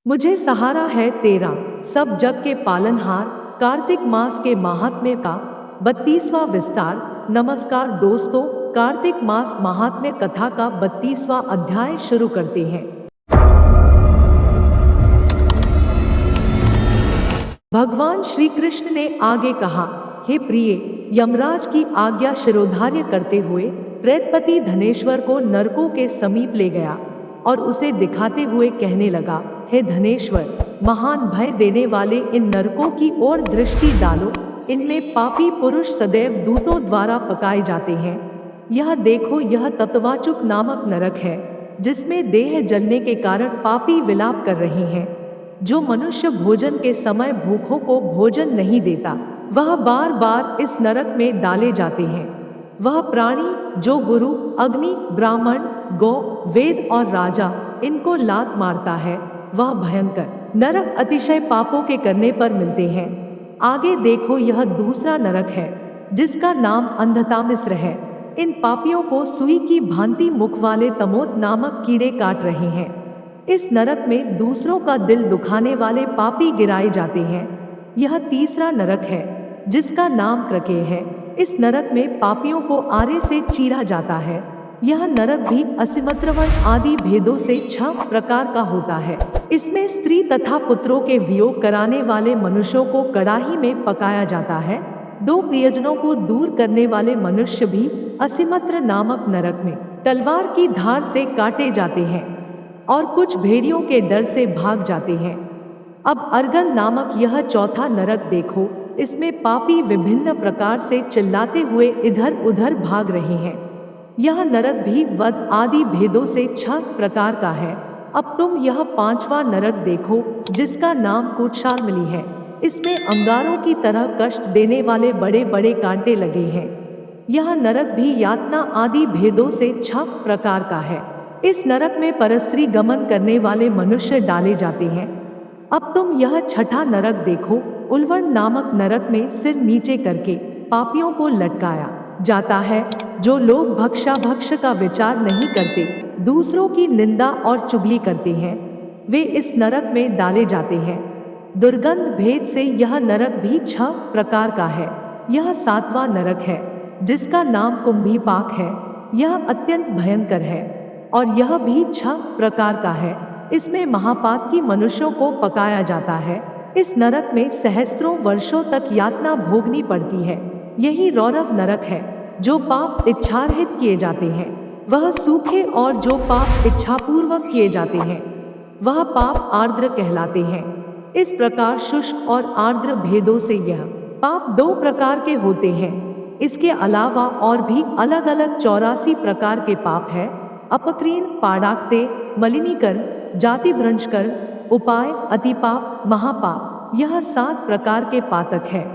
मुझे सहारा है तेरा, सब जग के पालनहार। कार्तिक मास के महात्म्य का 32वां विस्तार। नमस्कार दोस्तों, कार्तिक मास महात्म्य कथा का 32वां अध्याय शुरू करते हैं। भगवान श्री कृष्ण ने आगे कहा, हे प्रिय, यमराज की आज्ञा शिरोधार्य करते हुए प्रेतपति धनेश्वर को नरकों के समीप ले गया और उसे दिखाते हुए कहने लगा, हे धनेश्वर, महान भय देने वाले इन नरकों की ओर दृष्टि डालो। इनमें पापी पुरुष सदैव दूतों द्वारा पकाए जाते हैं। यह देखो, यह तत्वाचुक नामक नरक है, जिसमें देह जलने के कारण पापी विलाप कर रहे हैं। जो मनुष्य भोजन के समय भूखों को भोजन नहीं देता, वह बार बार इस नरक में डाले जाते हैं। वह प्राणी जो गुरु, अग्नि, ब्राह्मण, गौ, वेद और राजा इनको लात मारता है, वह भयंकर नरक अतिशय पापों के करने पर मिलते हैं। आगे देखो, यह दूसरा नरक है, जिसका नाम अंधता मिस्र है। इन पापियों को सुई की भांति मुख वाले तमोद नामक कीड़े काट रहे हैं। इस नरक में दूसरों का दिल दुखाने वाले पापी गिराए जाते हैं। यह तीसरा नरक है, जिसका नाम क्रके है। इस नरक में पापियों को आरे से चीरा जाता है। यह नरक भी असिमत्रवण आदि भेदों से 6 प्रकार का होता है। इसमें स्त्री तथा पुत्रों के वियोग कराने वाले मनुष्यों को कड़ाही में पकाया जाता है। 2 प्रियजनों को दूर करने वाले मनुष्य भी असिमत्र नामक नरक में तलवार की धार से काटे जाते हैं और कुछ भेड़ियों के डर से भाग जाते हैं। अब अर्गल नामक यह चौथा नरक देखो, इसमें पापी विभिन्न प्रकार से चिल्लाते हुए इधर उधर भाग रहे हैं। यह नरक भी वध आदि भेदों से 6 प्रकार का है। अब तुम यह 5वां नरक देखो, जिसका नाम कूटशालमली है। इसमें अंगारों की तरह कष्ट देने वाले बड़े बड़े कांटे लगे हैं। यह नरक भी यातना आदि भेदों से 6 प्रकार का है। इस नरक में परस्त्री गमन करने वाले मनुष्य डाले जाते हैं। अब तुम यह 6ठा नरक देखो, उल्वण नामक नरक में सिर नीचे करके पापियों को लटकाया जाता है। जो लोग भक्ष का विचार नहीं करते, दूसरों की निंदा और चुगली करते हैं, वे इस नरक में डाले जाते हैं। दुर्गंध भेद से यह नरक भी 6 प्रकार का है। यह 7वां नरक है, जिसका नाम कुंभीपाक है। यह अत्यंत भयंकर है और यह भी 6 प्रकार का है। इसमें महापातकी मनुष्यों को पकाया जाता है। इस नरक में सहस्त्रों वर्षों तक यातना भोगनी पड़ती है। यही रौरव नरक है, जो पाप इच्छारहित किए जाते हैं। वह सूखे और जो पाप इच्छापूर्वक किए जाते हैं, वह पाप आर्द्र कहलाते हैं। इस प्रकार शुष्क और आर्द्र भेदों से यह पाप 2 प्रकार के होते हैं। इसके अलावा और भी अलग अलग 84 प्रकार के पाप है। अपक्रीन, पाड़ाक्ते, मलिनीकरण, जातिभ्रंशकरण, उपाय, अतिपाप, महापाप, यह 7 प्रकार के पातक है।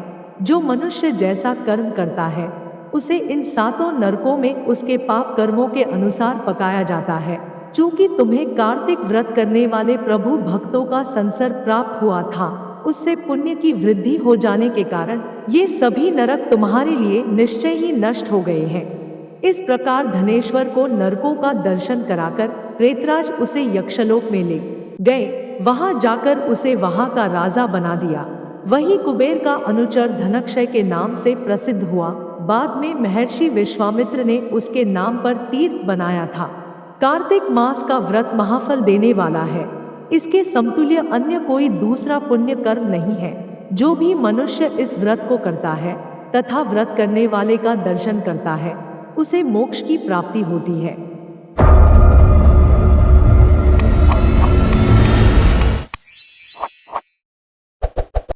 जो मनुष्य जैसा कर्म करता है, उसे इन 7 नरकों में उसके पाप कर्मों के अनुसार पकाया जाता है। चूंकि तुम्हें कार्तिक व्रत करने वाले प्रभु भक्तों का संसर्ग प्राप्त हुआ था, उससे पुण्य की वृद्धि हो जाने के कारण ये सभी नरक तुम्हारे लिए निश्चय ही नष्ट हो गए हैं। इस प्रकार धनेश्वर को नरकों का दर्शन कराकर प्रेतराज उसे यक्षलोक में ले गए। वहां जाकर उसे वहां का राजा बना दिया। वही कुबेर का अनुचर धनक्षय के नाम से प्रसिद्ध हुआ। बाद में महर्षि विश्वामित्र ने उसके नाम पर तीर्थ बनाया था। कार्तिक मास का व्रत महाफल देने वाला है। इसके समतुल्य अन्य कोई दूसरा पुण्य कर्म नहीं है। जो भी मनुष्य इस व्रत को करता है तथा व्रत करने वाले का दर्शन करता है, उसे मोक्ष की प्राप्ति होती है।